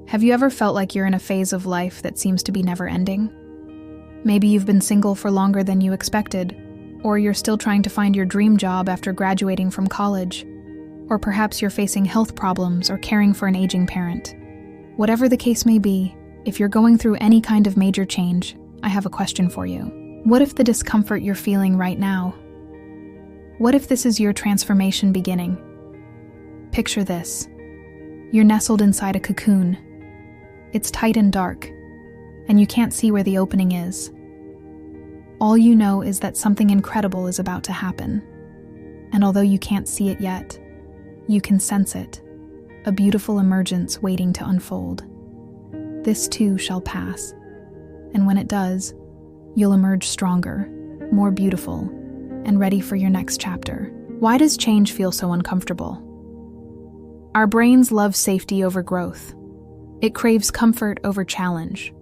Have you ever felt like you're in a phase of life that seems to be never ending? Maybe you've been single for longer than you expected, or you're still trying to find your dream job after graduating from college, or perhaps you're facing health problems or caring for an aging parent. Whatever the case may be, if you're going through any kind of major change, I have a question for you. What if the discomfort you're feeling right now? What if this is your transformation beginning? Picture this. You're nestled inside a cocoon. It's tight and dark, and you can't see where the opening is. All you know is that something incredible is about to happen. And although you can't see it yet, you can sense it, a beautiful emergence waiting to unfold. This too shall pass, and when it does, you'll emerge stronger, more beautiful, and ready for your next chapter. Why does change feel so uncomfortable? Our brains love safety over growth. It craves comfort over challenge.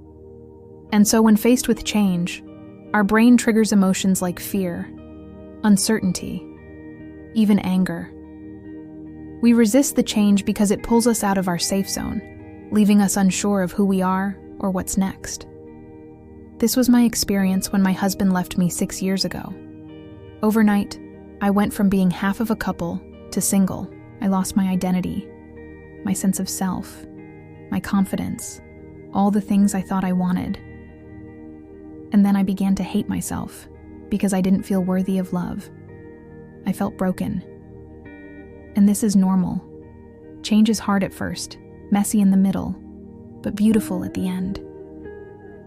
And so when faced with change, our brain triggers emotions like fear, uncertainty, even anger. We resist the change because it pulls us out of our safe zone, leaving us unsure of who we are or what's next. This was my experience when my husband left me 6 years ago. Overnight, I went from being half of a couple to single. I lost my identity, my sense of self, my confidence, all the things I thought I wanted. And then I began to hate myself because I didn't feel worthy of love. I felt broken. And this is normal. Change is hard at first, messy in the middle, but beautiful at the end.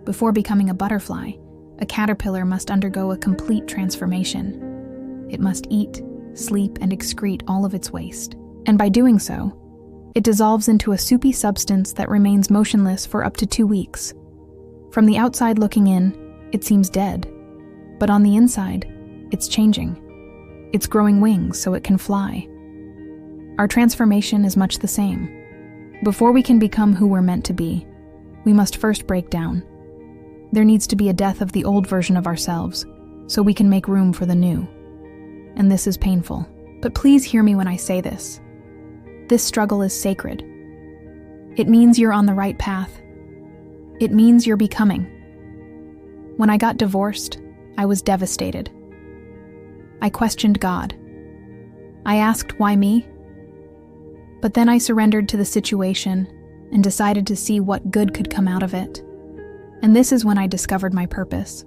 Before becoming a butterfly, a caterpillar must undergo a complete transformation. It must eat, sleep, and excrete all of its waste. And by doing so, it dissolves into a soupy substance that remains motionless for up to 2 weeks. From the outside looking in, it seems dead. But on the inside, it's changing. It's growing wings so it can fly. Our transformation is much the same. Before we can become who we're meant to be, we must first break down. There needs to be a death of the old version of ourselves, so we can make room for the new. And this is painful. But please hear me when I say this. This struggle is sacred. It means you're on the right path. It means you're becoming. When I got divorced, I was devastated. I questioned God. I asked, why me? But then I surrendered to the situation and decided to see what good could come out of it. And this is when I discovered my purpose.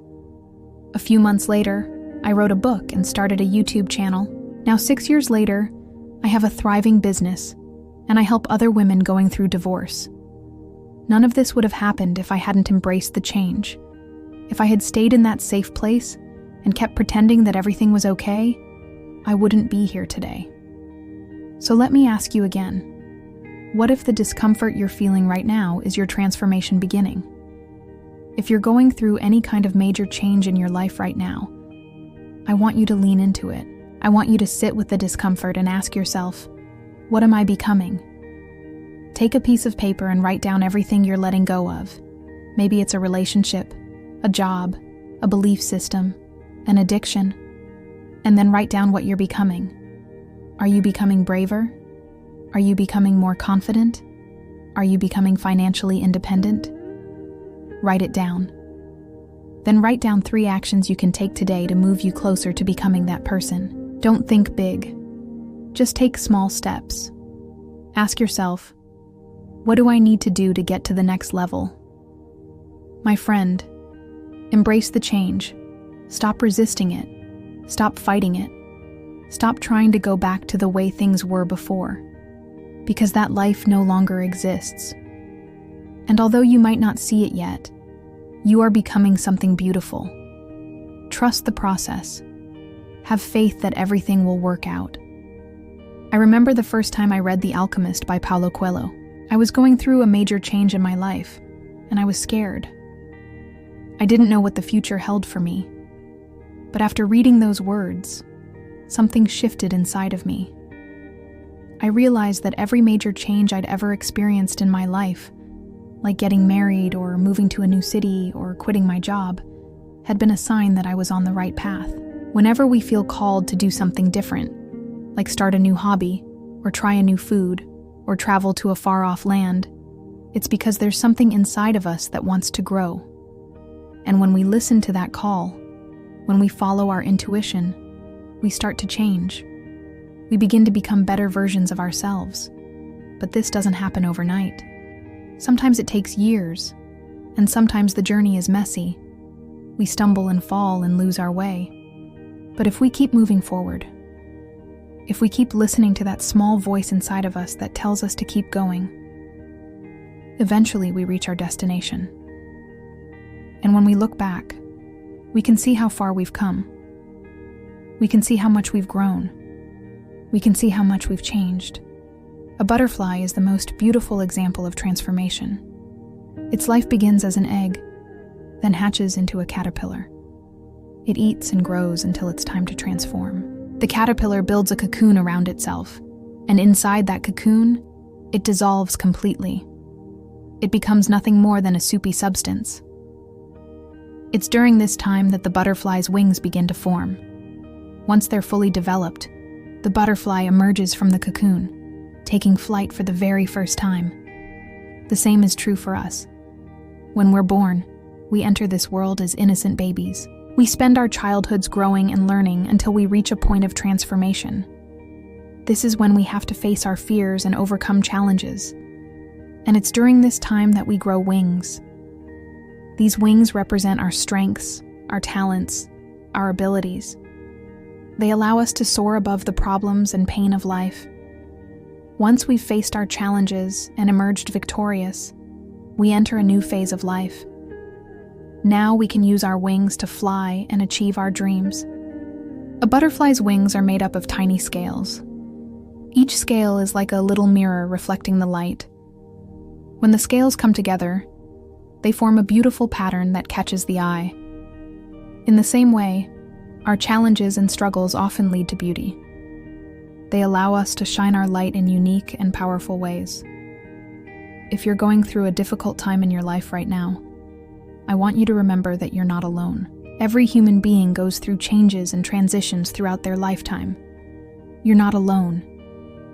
A few months later, I wrote a book and started a YouTube channel. Now 6 years later, I have a thriving business, and I help other women going through divorce. None of this would have happened if I hadn't embraced the change. If I had stayed in that safe place and kept pretending that everything was okay, I wouldn't be here today. So let me ask you again. What if the discomfort you're feeling right now is your transformation beginning? If you're going through any kind of major change in your life right now, I want you to lean into it. I want you to sit with the discomfort and ask yourself, what am I becoming? Take a piece of paper and write down everything you're letting go of. Maybe it's a relationship, a job, a belief system, an addiction. And then write down what you're becoming. Are you becoming braver? Are you becoming more confident? Are you becoming financially independent? Write it down. Then write down 3 actions you can take today to move you closer to becoming that person. Don't think big. Just take small steps. Ask yourself, what do I need to do to get to the next level? My friend, embrace the change. Stop resisting it. Stop fighting it. Stop trying to go back to the way things were before, because that life no longer exists. And although you might not see it yet, you are becoming something beautiful. Trust the process. Have faith that everything will work out. I remember the first time I read The Alchemist by Paulo Coelho. I was going through a major change in my life, and I was scared. I didn't know what the future held for me. But after reading those words, something shifted inside of me. I realized that every major change I'd ever experienced in my life, like getting married or moving to a new city or quitting my job, had been a sign that I was on the right path. Whenever we feel called to do something different, like start a new hobby, or try a new food, or travel to a far-off land, It's because there's something inside of us that wants to grow. And when we listen to that call, when we follow our intuition, we start to change. We begin to become better versions of ourselves. But this doesn't happen overnight. Sometimes it takes years, and sometimes the journey is messy. We stumble and fall and lose our way. But if we keep moving forward, if we keep listening to that small voice inside of us that tells us to keep going, eventually we reach our destination. And when we look back, we can see how far we've come. We can see how much we've grown. We can see how much we've changed. A butterfly is the most beautiful example of transformation. Its life begins as an egg, then hatches into a caterpillar. It eats and grows until it's time to transform. The caterpillar builds a cocoon around itself, and inside that cocoon, it dissolves completely. It becomes nothing more than a soupy substance. It's during this time that the butterfly's wings begin to form. Once they're fully developed, the butterfly emerges from the cocoon, taking flight for the very first time. The same is true for us. When we're born, we enter this world as innocent babies. We spend our childhoods growing and learning until we reach a point of transformation. This is when we have to face our fears and overcome challenges. And it's during this time that we grow wings. These wings represent our strengths, our talents, our abilities. They allow us to soar above the problems and pain of life. Once we've faced our challenges and emerged victorious, we enter a new phase of life. Now we can use our wings to fly and achieve our dreams. A butterfly's wings are made up of tiny scales. Each scale is like a little mirror reflecting the light. When the scales come together, they form a beautiful pattern that catches the eye. In the same way, our challenges and struggles often lead to beauty. They allow us to shine our light in unique and powerful ways. If you're going through a difficult time in your life right now, I want you to remember that you're not alone. Every human being goes through changes and transitions throughout their lifetime. You're not alone.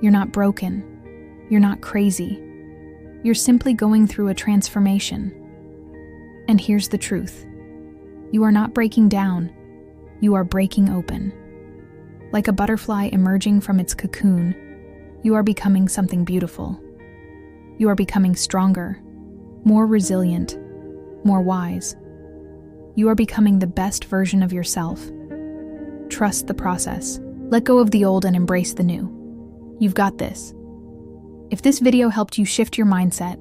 You're not broken. You're not crazy. You're simply going through a transformation. And here's the truth. You are not breaking down. You are breaking open. Like a butterfly emerging from its cocoon, you are becoming something beautiful. You are becoming stronger, more resilient, more wise. You are becoming the best version of yourself. Trust the process. Let go of the old and embrace the new. You've got this. If this video helped you shift your mindset,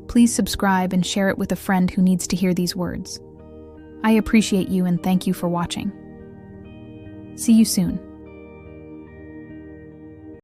please subscribe and share it with a friend who needs to hear these words. I appreciate you and thank you for watching. See you soon.